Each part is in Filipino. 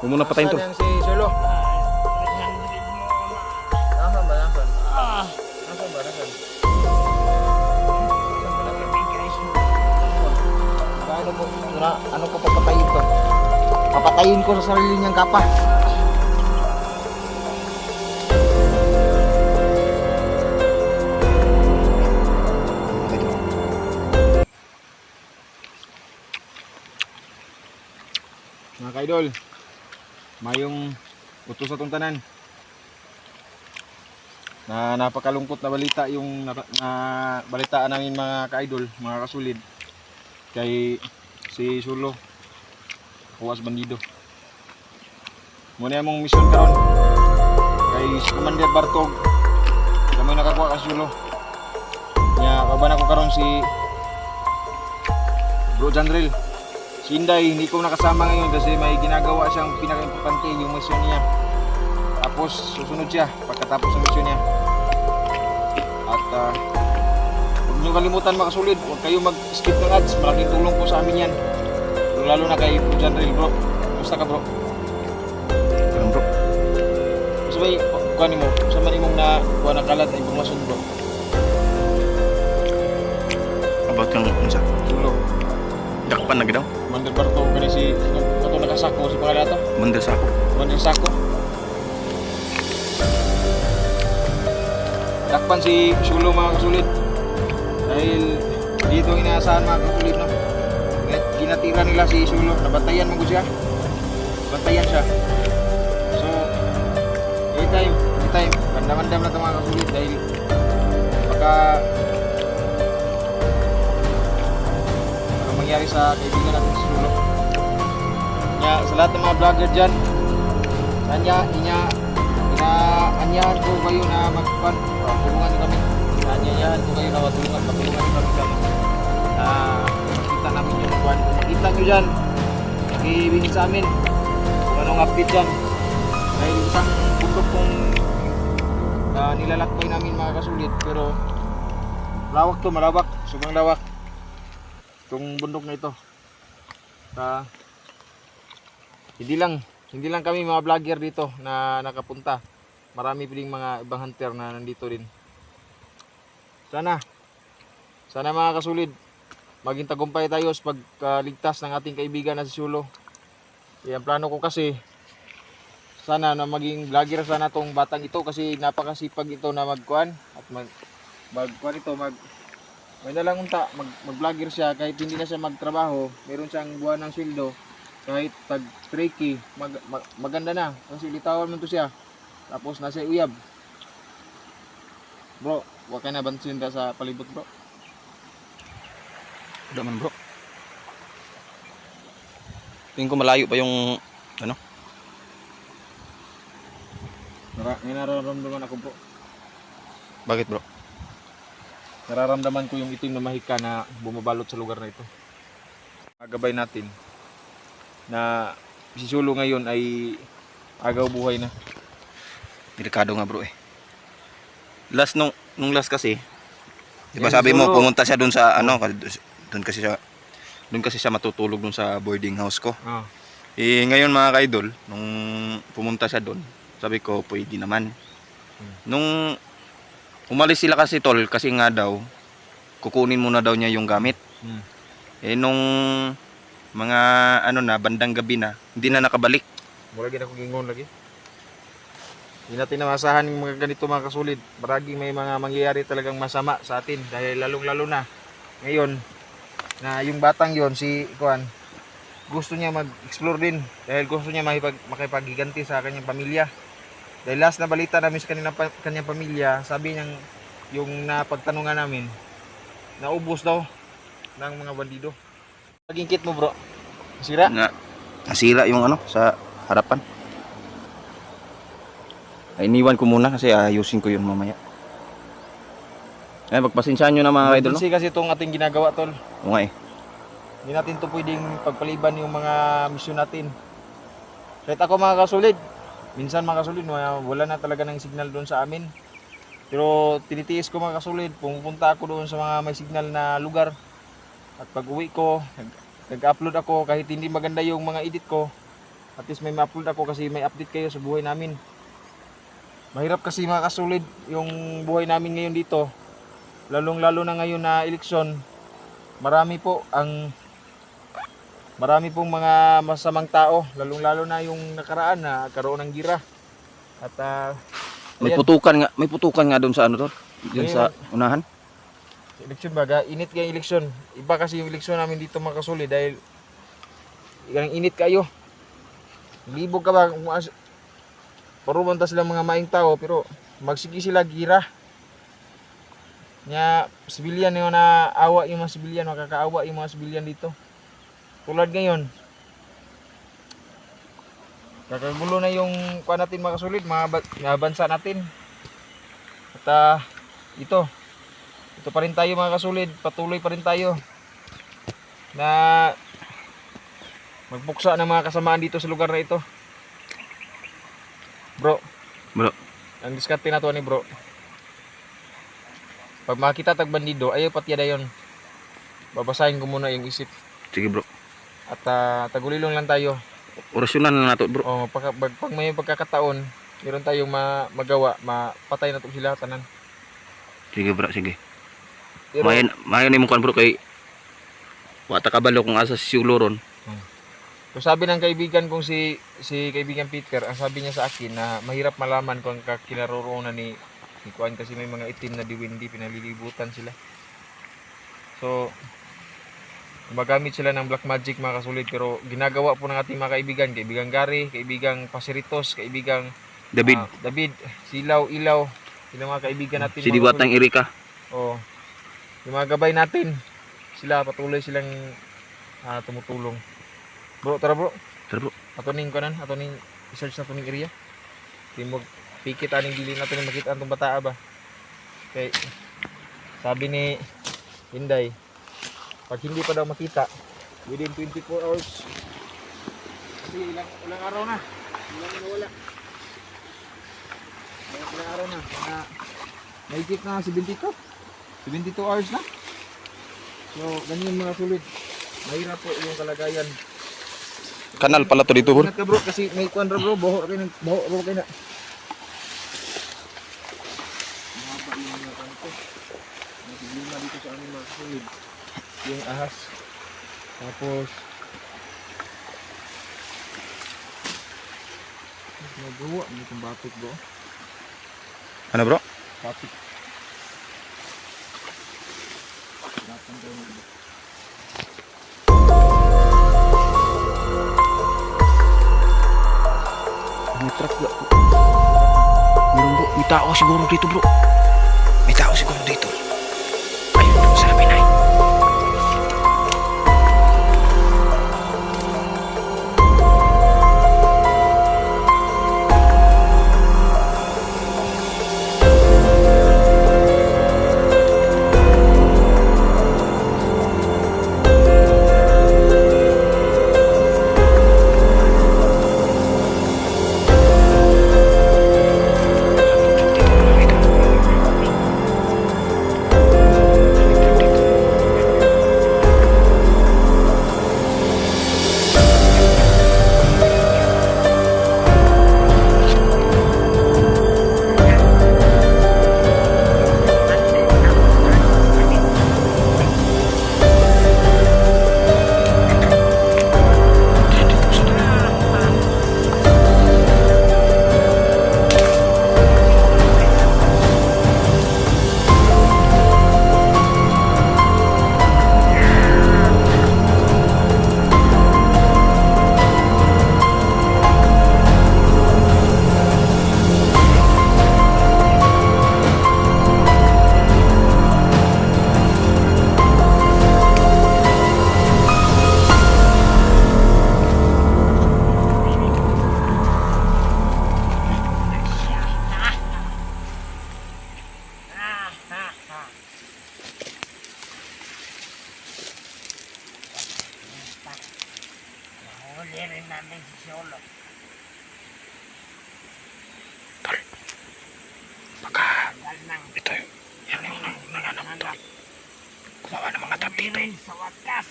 Huwag mo na patayin to. Nasaan yan si Solo? Nasaan ba? Nasaan? Nasaan ba? Nasaan? Ano mo? Ano ko papatayin to? Papatayin ko sa sarili niyang kapa. Mga ka-idol, mayong utos sa tanan na napakalungkot na balita yung balitaan namin mga ka-idol, mga kasulid, kay si Sulo Huwas Bandido. Muna yung mission karon kay si Commander Bartog kami nakakuha ka Sulo nya kaban ako karon si Bro Jandril. Si Inday, hindi ko nakasama ngayon kasi may ginagawa siyang pinaka-importante yung mission niya. Tapos susunod siya pagkatapos ng mission niya. At huwag niyo kalimutan mga kasulid, huwag kayo mag-skip ng ads. Malaking tulong po sa amin yan. Lalo na kay Bro Jandril bro. Kumusta ka bro? Ganun bro. Gusto ba kuha mo? Gusto man imong na kuha na kalat na impormasyon bro? About kang unsa? Sulo. Dakpan na gadaw? Commander Bartog kani si kato nakasako si pangalan ato. Manda sa ako. Commander Sako. Dakpan si Sulo mga kasulid. Dahil dito inaasahan mga kasulid no. Ginatira nila si Sulo, nabantayan mo siya. Bantayan siya. So, anytime, bandam-bandam na ito mga kasulid dahil baka mangyari sa kaibigan natin si Sulo. Kaya sa lahat ng mga vlogger dyan, inaanyahan ko kayo na tulungan nyo kami. Inaanyahan ko kayo na matulungan kami na makita namin yung buwan. Kung makita nyo dyan, i-bini sa amin kung anong update dyan. Dahil isang bundok kong nilalakbay namin mga kasulit, pero lawak to, malawak, sobrang lawak itong bundok na ito. Hindi lang kami mga vlogger dito na nakapunta. Marami pa ding mga ibang hunter na nandito din. Sana mga kasulid, maging tagumpay tayo sa pagligtas ng ating kaibigan na si Sulo. Ang plano ko kasi, sana na maging vlogger sana tong batang ito kasi napakasipag ito na magkuhan at magkuhan ito, may nalang unta, mag-vlogger siya kahit hindi na siya magtrabaho, meron siyang buwan ng sweldo, kahit tag 3K, maganda na kasi litawan mo to siya. Tapos nasa uyab. Bro, wag ka na bansin ka sa palibot bro. Wala man bro. Tingin ko malayo pa yung ano? May nararamdaman ako bro. Bakit bro? Nararamdaman ko yung itim na mahika na bumabalot sa lugar na ito. Agabay natin na si Sulo ngayon ay agaw buhay na. Delikado nga bro eh. Last nung last kasi, di ba Yan, sabi mo Sulo. pumunta siya doon sa ano, doon kasi siya matutulog doon sa boarding house ko. Ah. Eh ngayon mga ka-idol, nung pumunta siya doon, sabi ko pwede naman. Nung umalis sila kasi tol, kasi nga daw kukunin muna daw niya yung gamit. Eh nung mga ano na bandang gabi na, hindi na nakabalik. Wala gid ako gingon lagi. Hindi natin namasahan yung mga ganito mga kasulid. Maragi may mga mangyayari talagang masama sa atin dahil lalong-lalo na ngayon na yung batang yon si Kuan gusto niya mag-explore din dahil gusto niya makipaghiganti sa kanyang pamilya. Dahil last na balita namin sa kanyang pamilya, sabi niyang yung napagtanungan namin, naubos daw ng mga bandido. Naging kit mo bro? Sira? Nga, nasira yung ano sa harapan. Ay, iniwan ko muna kasi ayusin ko yun mamaya. Ay, pagpasensyahan nyo na mga idol, no? Kasi itong ating ginagawa tol. Oo nga eh. Hindi natin to pwedeng pagpaliban yung mga misyon natin. Kahit ako mga kasulid, minsan mga kasulid, wala na talaga ng signal doon sa amin. Pero tinitiis ko mga kasulid, pumunta ako doon sa mga may signal na lugar. At pag uwi ko, nag-upload ako kahit hindi maganda yung mga edit ko. At least may ma-upload ako kasi may update kayo sa buhay namin. Mahirap kasi mga kasulid yung buhay namin ngayon dito. Lalong-lalo na ngayon na eleksyon. Marami pong mga masamang tao, lalong-lalo na yung nakaraan na karoon ng gira. At May ayan, putukan nga doon sa ano tol. Doon sa unahan. eleksyon baga, init kaya yung eleksyon. Iba kasi yung eleksyon namin dito mga kasulid dahil yung init kayo. Libog ka ba kung parubanta sila mga maing tao pero magsigi sila gira. Nya sibilyan yung naawa yung mga sibilyan, makakaawa yung mga sibilyan dito. Tulad ngayon, kakagulo na yung kuha natin mga kasulid, mga bansa natin. At ito pa rin tayo mga kasulid, patuloy pa rin tayo na magbuksa ng mga kasamaan dito sa lugar na ito. Bro, ang diskarte na to ni bro. Pag makita tag bandido, ayaw patiyada yon. Babasahin ko muna yung isip. Sige bro. At tagulilong lang tayo. Orasyonan na nato bro. Oh, pag may pagkakataon, meron tayong magawa, mapatay na to sila tanan. Sige bro, sige. Pero, Mayon ni mo kan bro kay wata kabalo kung asa si Uloron. so sabi ng kaibigan kong si kaibigan Peter, ang sabi niya sa akin na mahirap malaman kung kinaroroonan ni Kuan kasi may mga itim na diwindi, pinalilibutan sila. So, gumagamit sila ng black magic mga kasulid, pero ginagawa po ng ating mga kaibigan Gary, kaibigang Pasiritos, kaibigang David, Silaw, Ilaw, sila mga kaibigan natin. Si Diwatang Erika. Oh, yung mga gabay natin, sila patuloy silang tumutulong. Bro, tara bro. Tara bro. Ato ning kanan, ato ning research na ning area. Timog pikit aning dili nato ni makita antong bataa ba. Okay. Sabi ni Inday, pag hindi pa daw makita within 24 hours. Kasi ilang araw na. Wala. Ilang araw na. Mahigit na 72 hours na. So, ganyan mga sulit. Mahirap po yung kalagayan. Kanal pala to dito bro. Ingat ka bro kasi may kuwan bro, boho kayo na. Mahaba yung mga kanto. May problema dito sa aming mga kasulid. Yung ahas. Tapos nagawa itong batik bro. Ano bro? Batik. Dapat tayo bro. May truck bro. Meron bro. May tao siguro dito bro. May tao siguro dito. Ayun bro, sabi na. Baka ito yung ano mo to. Kumawa ng mga tabi ito. Sa wakas.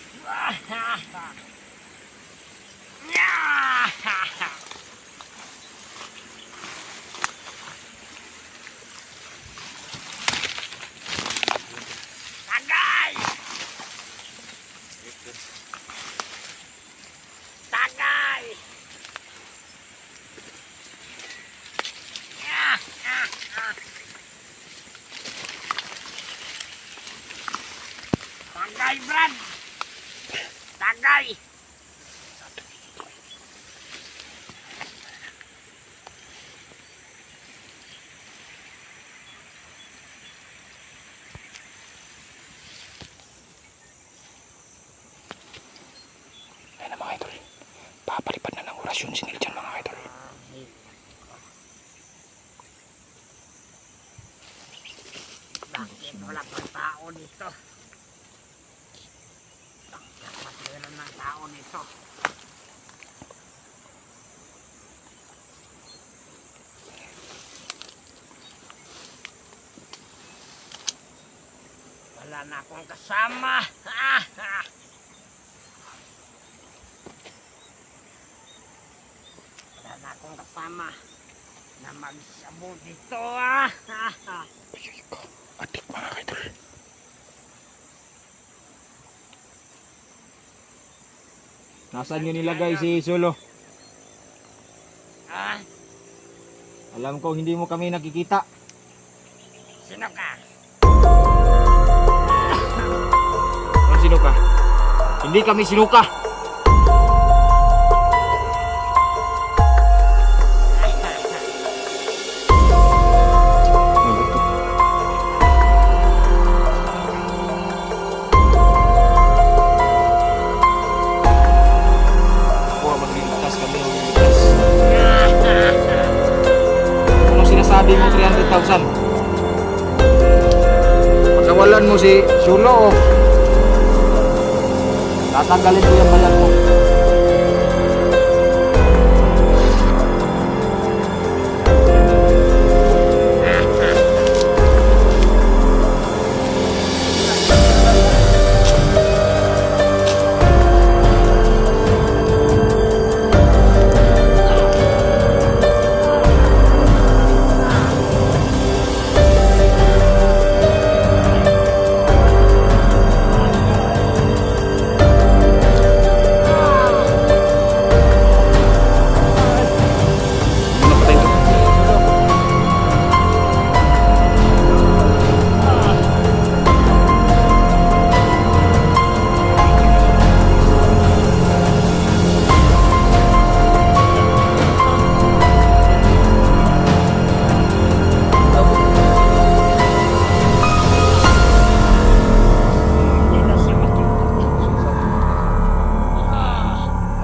Brad. Tagay. Ayun na mga idol. Papalipad na ng orasyon si Neil dyan mga idol. Bakit wala pang tao dito? Dapat meron ng tao dito. Wala na akong kasama. Wala na akong kasama na magsabo dito. Ayun ko. Adik mga idol. Nasaan nyo nilagay si Solo? Ah, Alam ko hindi mo kami nakikita. sino ka? Ano sino ka? Hindi kami sinuka. Ako magligtas kami magligtas. Anong sinasabi mo 300,000? Pagkawalan mo si Solo o tatanggalin ko yung bayan mo.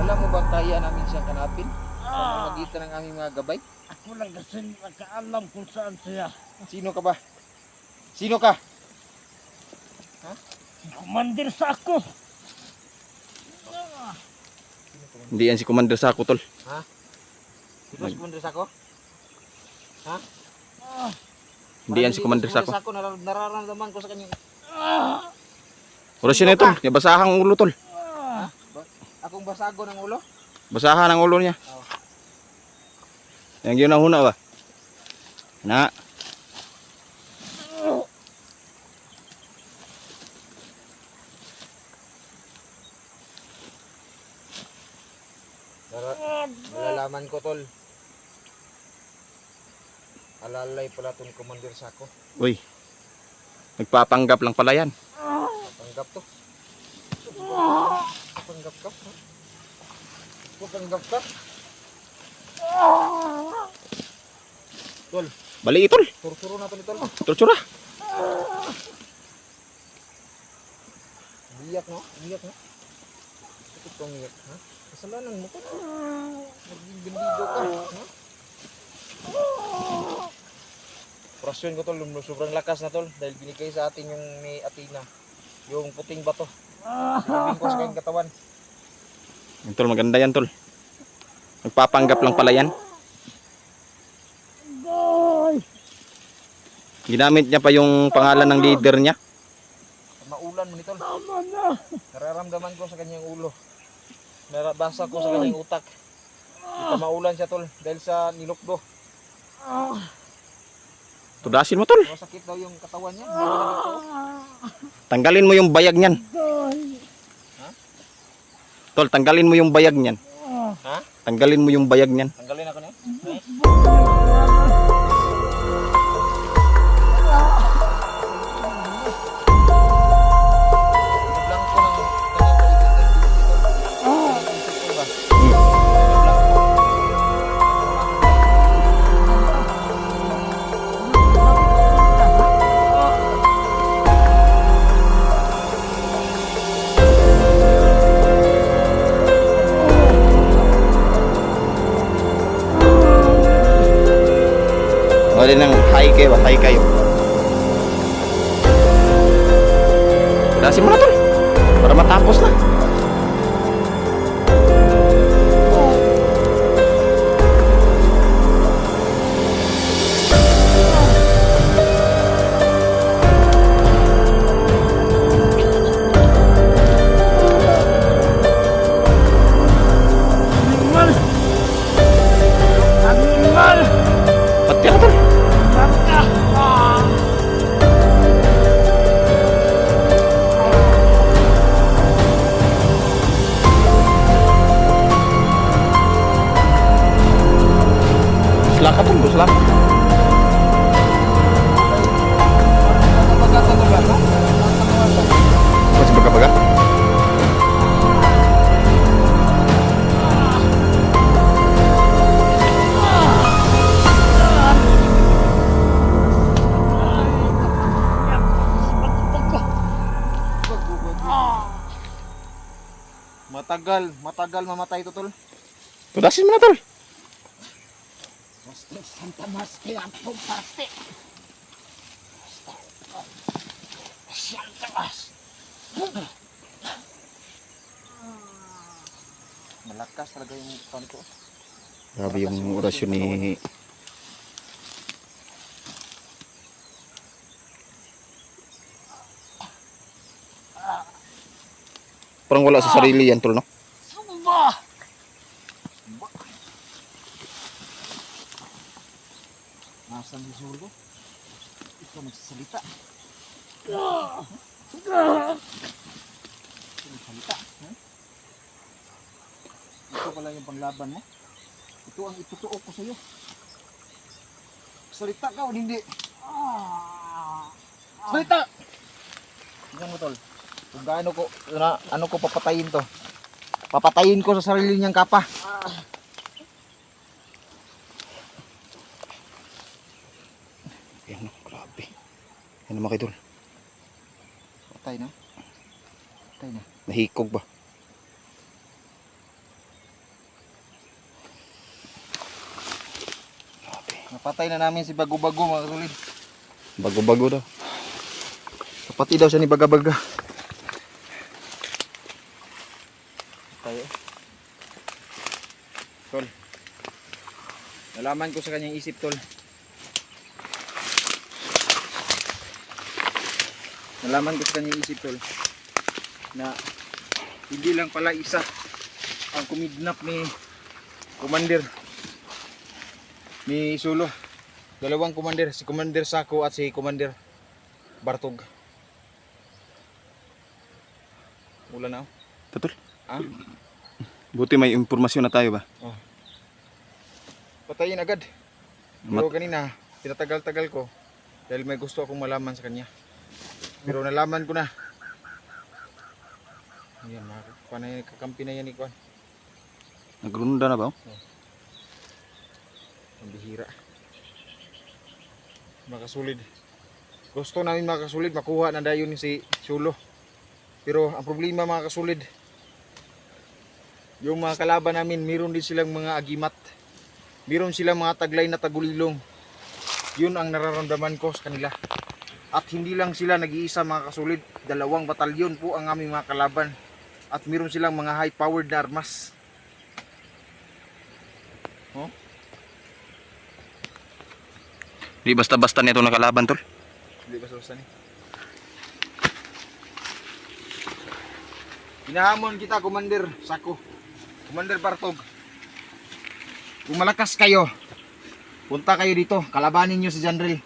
Alam mo ba kaya namin siyang kanapin? Sa magitan ng aming mga gabay? Ako lang kasi nakaalam kung saan siya. Sino ka ba? Sino ka? Kumandir sa ako. Hindi yan si Commander Sako tol. Sino si Commander Sako? Hindi yan si Commander Sako. Sako nararamdaman ko sa kanyang... Orasyon na tol. Basahan ang ulo tol. Akong basago ng ulo? Basahan ang ulo niya. Oo. Yang yun ang huna ba? Na. Nalalaman ko tol. Alalay pala itong Commander Sako. Uy. Nagpapanggap lang pala yan. Panggap to. Panggap ka? Ha? Panggap ka? Tol, Bali tol. turo na to ni tol. Tortura. Biyak no? Biyak no? Bakit kang iyak? Ha? Kasalanan mo tol. Naging bandido ka. Ha? Prasyon ko tol, sobrang lakas na tol dahil binigay sa atin yung ni Athena. Yung puting bato. Sinabing ko sa kanyang katawan. Yan, tol, maganda yan tol. Nagpapanggap lang pala yan. Ginamit niya pa yung pangalan ng leader niya. Maulan mo ni tol. Nararamdaman ko sa kanyang ulo. Narabasa ko sa kanyang utak. Maulan siya tol dahil sa nilokdo. Tudasin mo tol. Masakit daw yung katawan niya. Tanggalin mo yung bayag niyan. Tol, tanggalin mo yung bayag niyan. Ha? Tanggalin mo yung bayag niyan. Tanggalin ako niya. Blanco na Wala nang high kayo, high kayo. Dasin mo na tol. Para matapos na. Pati ka tol. Busla ka tol, busla ka. Masih baga-baga? Matagal mamatay to tol. Tudasin mo na tol. Maste, Santa Maste, Ampong Paste. Santa Mas. Malakas talaga yung panito. Grabe yung orasyon ni parang wala sa sarili yan tol, no? Sumba! Nasaan yung sulo? Ikaw magsasalita. Magsalita. Huh? Ito pala yung panglaban mo. Ito ang itutuo ko sa'yo. Salita ka o hindi? Salita! Tingnan mo tol. Kung gaano ko, ano ko papatayin to. Papatayin ko sa sarili niyang kapa. Yan, no? Grabe. Yan naman kayo tol. Patay na. Patay na. Nahikog ba? Grabe. Napatay na namin si Bago-Bago mga kasulid. Bago-bago daw. Kapatid daw siya ni Baga-Baga. Tayo. Tol. Nalaman ko sa kanyang isip tol. Nalaman ko sa kanyang isip tol. Na hindi lang pala isa ang kumidnap ni Commander ni Sulo. Dalawang commander, si Commander Sako at si Commander Bartog. Wala na oh. Totol. Ah? Buti may impormasyon na tayo ba? Patayin agad. Pero kanina, tinatagal-tagal ko dahil may gusto akong malaman sa kanya. Pero nalaman ko na. Ayan, panay kakampi na yan ni Kwan. Nagrunda na ba? Ang bihira. Makasulid. Gusto namin makasulid, makuha na dayon si Sulo. Pero ang problema mga kasulid, yung mga kalaban namin, meron din silang mga agimat. Meron silang mga taglay na tagulilong. Yun ang nararamdaman ko sa kanila. At hindi lang sila nag-iisa mga kasulid, 2 batalyon po ang aming mga kalaban. At meron silang mga high-powered na armas. Oh? Di basta-basta nito nakalaban tol. Hindi ba sa ni? Hinahamon kita, Commander Sako. Commander Bartog. Kung malakas kayo, punta kayo dito. Kalabanin nyo si Janril.